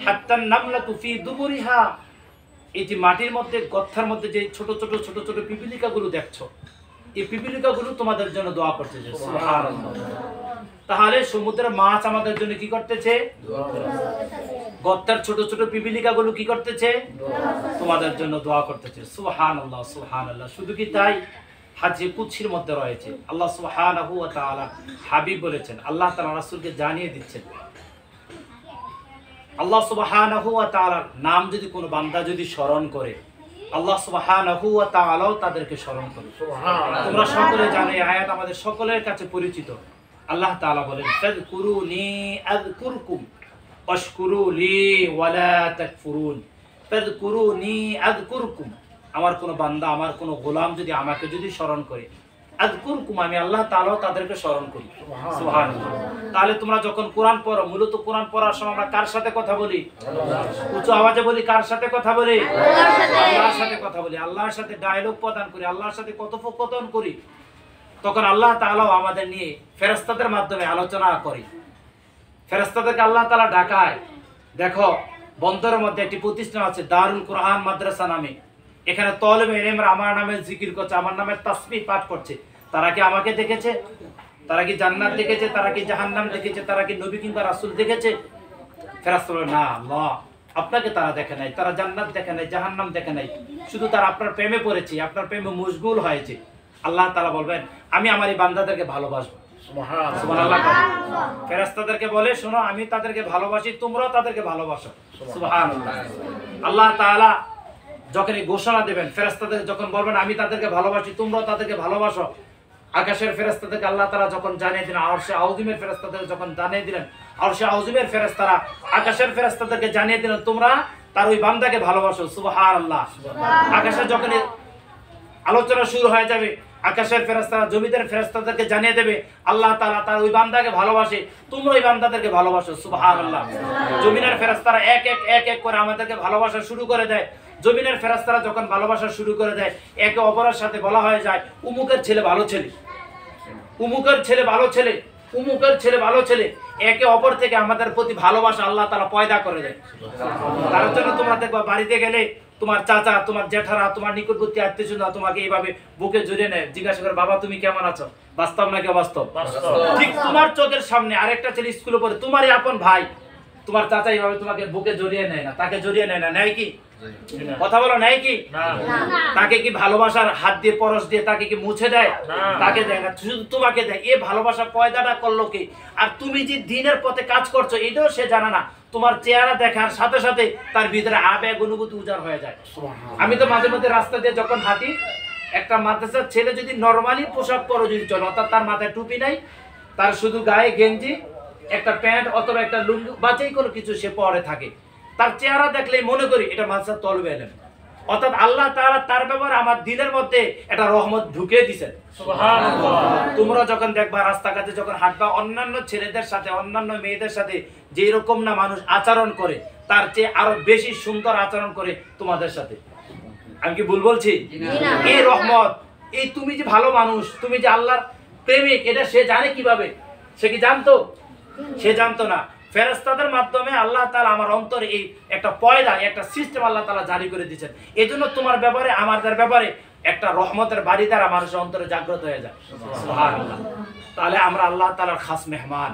হাত্তান নামলাতু ফি দুবুরিহা, এই যে মাটির মধ্যে গর্তের মধ্যে যে ছোট ছোট ছোট ছোট পিপিলিকাগুলো দেখছো, এই পিপিলিকাগুলো তোমাদের জন্য দোয়া করতেছে। সুবহানাল্লাহ। তাহলে সমুদ্রের মাছ আমাদের জন্য কি করতেছে? গর্তের ছোট ছোট পিপিলিকাগুলো কি করতেছে? তোমাদের জন্য দোয়া করতেছে। সুবহানাল্লাহ সুবহানাল্লাহ। শুধু কি তাই? হাদিসে কুদসির মধ্যে রয়েছে আল্লাহ সুবহানাহু ওয়া তাআলা হাবিব বলেছেন, আল্লাহ তাআলা রাসূলকে জানিয়ে দিচ্ছেন, আল্লাহ সুবহানাহু ওয়া তাআলার নাম যদি কোনো বান্দা যদি স্মরণ করে, আল্লাহ সুবহানাহু ওয়া তাআলাও তাদেরকে স্মরণ করে। সুবহানাল্লাহ। তোমরা সকলে জানো, এই আয়াত আমাদের সকলের কাছে পরিচিত। আল্লাহ তাআলা বলেন, ফাযকুরুনি আযকুরকুম ওয়াশকুরু লি ওয়ালা তাকফুরুন। ফাযকুরুনি আযকুরকুম, আমার কোন বান্দা, আমার কোন গোলাম যদি আমাকে যদি স্মরণ করে, আযকুরকুম, আমি আল্লাহ তাআলা তাদেরকে স্মরণ করি। সুবহানাল্লাহ। তাহলে তোমরা যখন কোরআন পড়ো, মূলত কোরআন পড়ার সময় আমরা কার সাথে কথা বলি? উচ্চ আওয়াজে বলি, কার সাথে কথা বলি? আল্লাহর সাথে কথা বলি, আল্লাহর সাথে ডায়লগ প্রদান করি, আল্লাহর সাথে কথোপকথন করি। তখন আল্লাহ তাআলাও আমাদের নিয়ে ফেরেশতাদের মাধ্যমে আলোচনা করি। ফেরেশতাদেরকে আল্লাহ তাআলা ডাকায়। দেখো, বন্দরের মধ্যে একটি প্রতিষ্ঠান আছে দারুল কোরআন মাদ্রাসা নামে। এখানে তলেবে ইলমরা আমার নামে জিকির করছে, আমার নামে তাসবিহ পাঠ করছে। তারা কি আমাকে দেখেছে? তারা কি জান্নাত দেখেছে? তারা কি জাহান্নাম দেখেছে? তারা কি নবী কিংবা রাসূল দেখেছে? ফেরেশতা বলে, না আল্লাহ, আপনাকে তারা দেখে নাই, তারা জান্নাত দেখে নাই, জাহান্নাম দেখে নাই, শুধু তারা আপনার প্রেমে পড়েছে, আপনার প্রেমে মশগুল হয়েছে। আল্লাহ তাআলা বলবেন, আমি আমার এই বান্দাদেরকে ভালোবাসবো। সুবহানাল্লাহ। ফেরেশতাদেরকে বলে, শোনো, আমি তাদেরকে ভালোবাসি, তোমরাও তাদেরকে ভালোবাসো। সুবহানাল্লাহ। আল্লাহ তাআলা যখন এই ঘোষণা দেবেন, ফেরেশতাদের যখন বলবেন আমি তাদেরকে ভালোবাসি, তোমরাও তাদেরকে ভালোবাসো, আকাশের ফেরেশতাদেরকে আল্লাহ তাআলা যখন জানিয়ে দিলেন, আরশে আযীমের ফেরেশতাদের যখন জানিয়ে দিলেন, আরশে আযীমের ফেরেশতারা আকাশের ফেরেশতাদেরকে জানিয়ে দিলেন, তোমরা তার ওই বান্দাকে ভালোবাসো। সুবহানাল্লাহ। আকাশে যখন আলোচনা শুরু হয়ে যাবে, আকাশের ফেরেশতারা জমিনের ফেরেশতাদেরকে জানিয়ে দেবে, আল্লাহ তাআলা তার ওই বান্দাকে ভালোবাসে, তোমরা ওই বান্দাদেরকে ভালোবাসো। সুবহানাল্লাহ। জমিনের ফেরেশতারা এক এক করে আমাদেরকে ভালোবাসা শুরু করে দেয়। জমিনের ফেরেশতারা যখন ভালোবাসা শুরু করে দেয়, একে অপরের সাথে বলা হয়ে যায়, উমুকের ছেলে ভালো ছেলে, উমুকের ছেলে ভালো ছেলে, উমুকের ছেলে ভালো ছেলে, একে অপর থেকে আমাদের প্রতি ভালোবাসা আল্লাহ তাআলা পয়দা করে দেয়। তার জন্য তোমরা দেখবা, বাড়িতে গেলে তোমার চাচা, তোমার জেঠারা, তোমার নিকটবর্তী আত্মীয়স্বজন তোমাকে এইভাবে বুকে জড়িয়ে নেয়, জিজ্ঞাসা করে, বাবা তুমি কেমন আছো? বাস্তব নাকি অবাস্তব? ঠিক তোমার চোখের সামনে আরেকটা ছেলে স্কুলে পড়ে, তোমারই আপন ভাই, তোমার চাচা এইভাবে তোমাকে বুকে জড়িয়ে নেয় না? তাকে জড়িয়ে নেয় না? নেয় কি? কথা বলো, নেয় কি? তাকে কি ভালোবাসার হাত দিয়ে পরশ দিয়ে তাকে কি মুছে দেয়? তাকে দেয় না, শুধু তোমাকে দেয়। এই ভালোবাসা পয়দাটা করলো কে? আর তুমি যে দিনের পথে কাজ করছো এটাও সে জানে না। তোমার চেহারা দেখার সাথে সাথে তার ভিতরে আবেগ অনুভূতি উজাড় হয়ে যায়। আমি তো মাঝে মধ্যে রাস্তা দিয়ে যখন হাঁটি, একটা মাদ্রাসার ছেলে যদি নরমালি পোশাক পরে যদি চলে, অর্থাৎ তার মাথায় টুপি নাই, তার শুধু গায়ে গেঞ্জি, একটা প্যান্ট অথবা একটা লুঙ্গি বা যেই কোনো কিছু সে পরে থাকে, তার চেহারা দেখলেই মনে করি এটা মাদ্রাসার তলবে এলেন। অর্থাৎ আল্লাহ তাআলা তার ব্যাপারে আমার দিলের মধ্যে একটা রহমত ঢুকিয়ে দিয়েছেন। সুবহানাল্লাহ। তোমরা যখন দেখবা রাস্তাঘাটে যখন হাঁটবা, অন্যান্য ছেলেদের সাথে, অন্যান্য মেয়েদের সাথে যে রকম না মানুষ আচরণ করে, তার চেয়ে আরো বেশি সুন্দর আচরণ করে তোমাদের সাথে। আমি কি ভুল বলছি? এই রহমত, এই তুমি যে ভালো মানুষ, তুমি যে আল্লাহর প্রেমিক, এটা সে জানে কিভাবে? সে কি জানতো? সে জানতো না। ফেরেশতাদের মাধ্যমে আল্লাহ তাআলা আমার অন্তরে এই একটা পয়দা, একটা সিস্টেম আল্লাহ তাআলা জারি করে দিয়েছেন। এজন্য তোমার ব্যাপারে, আমাদের ব্যাপারে একটা রহমতের বাড়িদার আমার অন্তরে জাগ্রত হয়ে যায়। সুবহানাল্লাহ। তাহলে আমরা আল্লাহ তাআলার খাস মেহমান।